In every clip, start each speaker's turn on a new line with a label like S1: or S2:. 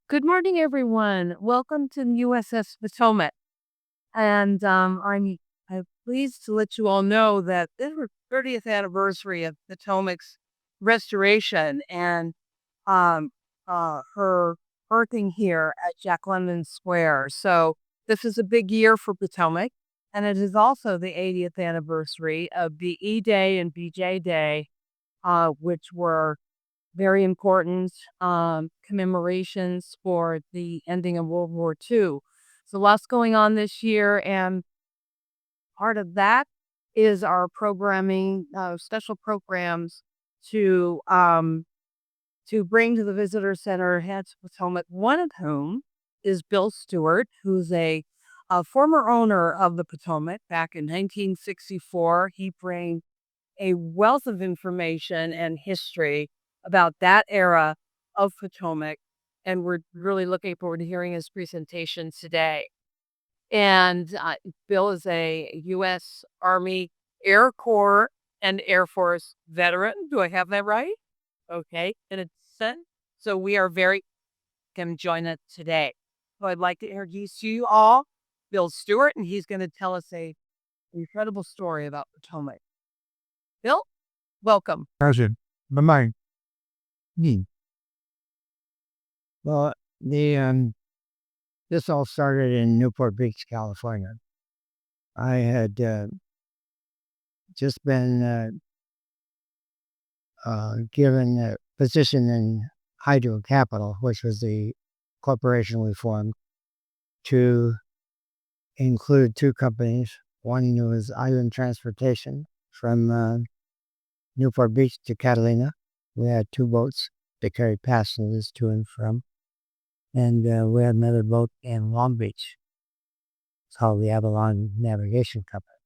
S1: Good morning, everyone. Welcome to the USS Potomac. And I'm pleased to let you all know that this is the 30th anniversary of Potomac's restoration and um, her berthing here at Jack London Square. So this is a big year for Potomac, and it is also the 80th anniversary of the E Day and BJ Day, which were very important commemorations for the ending of World War II. So lots going on this year, and part of that is our programming, special programs to um, to bring to the visitor center here to Potomac. One of whom is Bill Stewart, who's a former owner of the Potomac. Back in 1964, he bring a wealth of information and history about that era of Potomac, and we're really looking forward to hearing his presentation today. And Bill is a U.S. Army Air Corps and Air Force veteran. Do I have that right? Okay, in a sense. So we are very can join us today. So I'd like to introduce you all Bill Stewart, and he's going to tell us a incredible story about Potomac. Bill, welcome.
S2: Cousin, my mind. Hmm. Well, the this all started in Newport Beach, California. I had just been given a position in Hydro Capital, which was the corporation we formed to include two companies. One was Island Transportation from Newport Beach to Catalina. We had two boats to carry passengers to and from. And we had another boat in Long Beach. It's called the Avalon Navigation Company.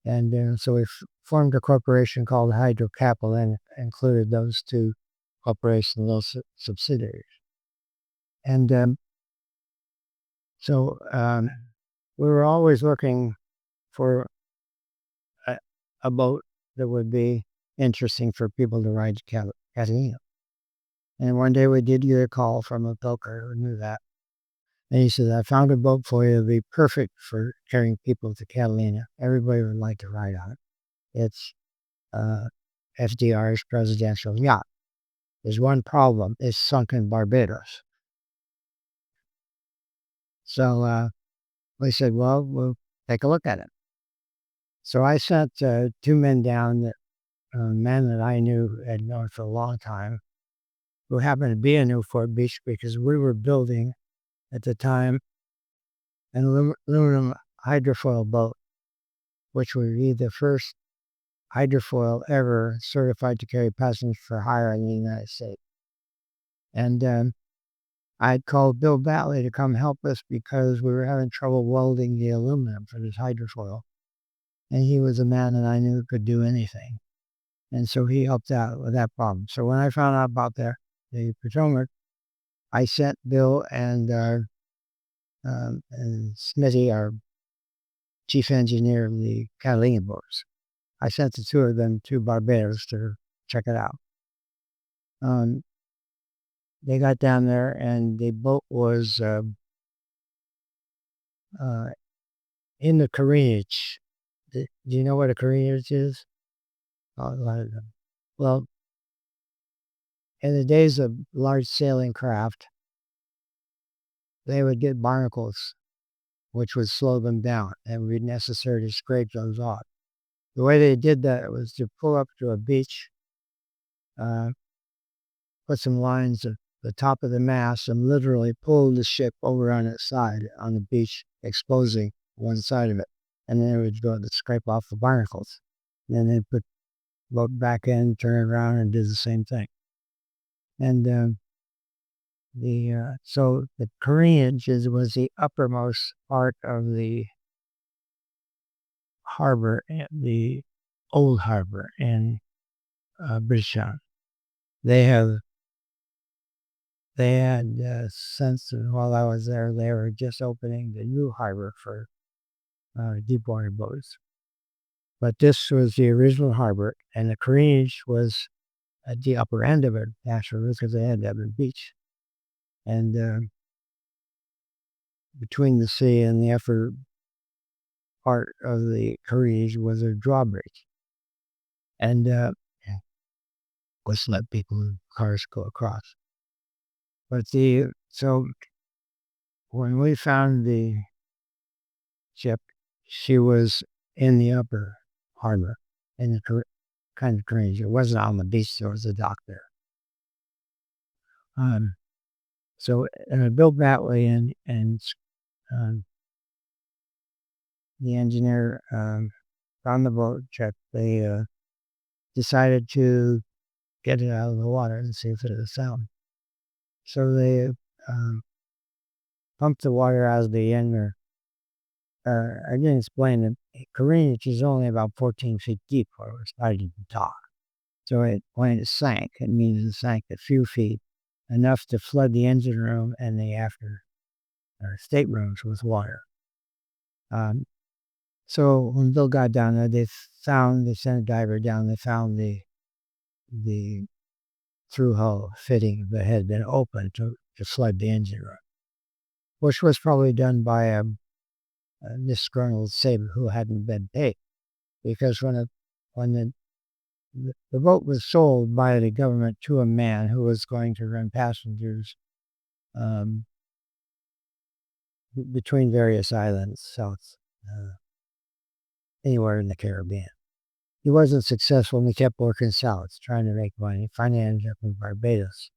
S2: And so we formed a corporation called Hydro Capital and included those two corporations, those subsidiaries. And so we were always looking for a boat that would be interesting for people to ride to Catalina. And one day we did get a call from a broker who knew that. And he said, I found a boat for you that would be perfect for carrying people to Catalina. Everybody would like to ride on it. It's FDR's presidential yacht. There's one problem. It's Sunken, Barbados. So we said, well, we'll take a look at it. So I sent two men down, men that I knew had known for a long time, who happened to be in Newport Beach because we were building at the time an aluminum hydrofoil boat, which would be the first hydrofoil ever certified to carry passengers for hire in the United States. And I'd called Bill Batley to come help us because we were having trouble welding the aluminum for this hydrofoil. And he was a man that I knew could do anything. And so he helped out with that problem. So when I found out about the Potomac, I sent Bill and Smitty, our chief engineer of the Catalina boats. I sent the two of them to Barbados to check it out. They got down there and the boat was in the Carini. Do you know what a Carini is? Well, in the days of large sailing craft, they would get barnacles, which would slow them down and would be necessary to scrape those off. The way they did that was to pull up to a beach, put some lines at the top of the mast, and literally pull the ship over on its side on the beach, exposing one side of it. And then it would go to scrape off the barnacles. And then they'd put the boat back in, turn it around, and do the same thing. And so the careenage was the uppermost part of the harbor, the old harbor in Bridgetown. They had since while I was there, they were just opening the new harbor for deep water boats. But this was the original harbor, and the careenage was at the upper end of it, naturally, because they had to have a beach. And between the sea and the upper part of the Carini was a drawbridge, and was let people cars go across. But when we found the ship, she was in the upper harbor in the kind of Carini. It wasn't on the beach; there was a dock there. Um, Bill Batley and um, the engineer on the boat check, they decided to get it out of the water and see if it was sound. So they um, pumped the water out of the end. I didn't explain that Carini is only about 14 feet deep where it was starting to dock. So when it sank, it means it sank a few feet, enough to flood the engine room and the after staterooms with water. So when Bill got down there, they sent a diver down. They found the through hull fitting that had been opened to flood the engine room, which was probably done by a disgruntled sailor who hadn't been paid. Because when the boat was sold by the government to a man who was going to run passengers um, between various islands south, anywhere in the Caribbean. He wasn't successful and he kept working south, trying to make money. Finally ended up in Barbados.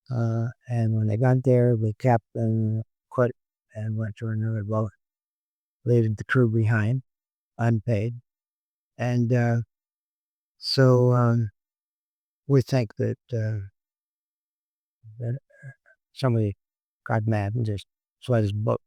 S2: And when they got there, the captain quit and went to another boat, leaving the crew behind, unpaid. And so we think that somebody got mad and just fled his boat.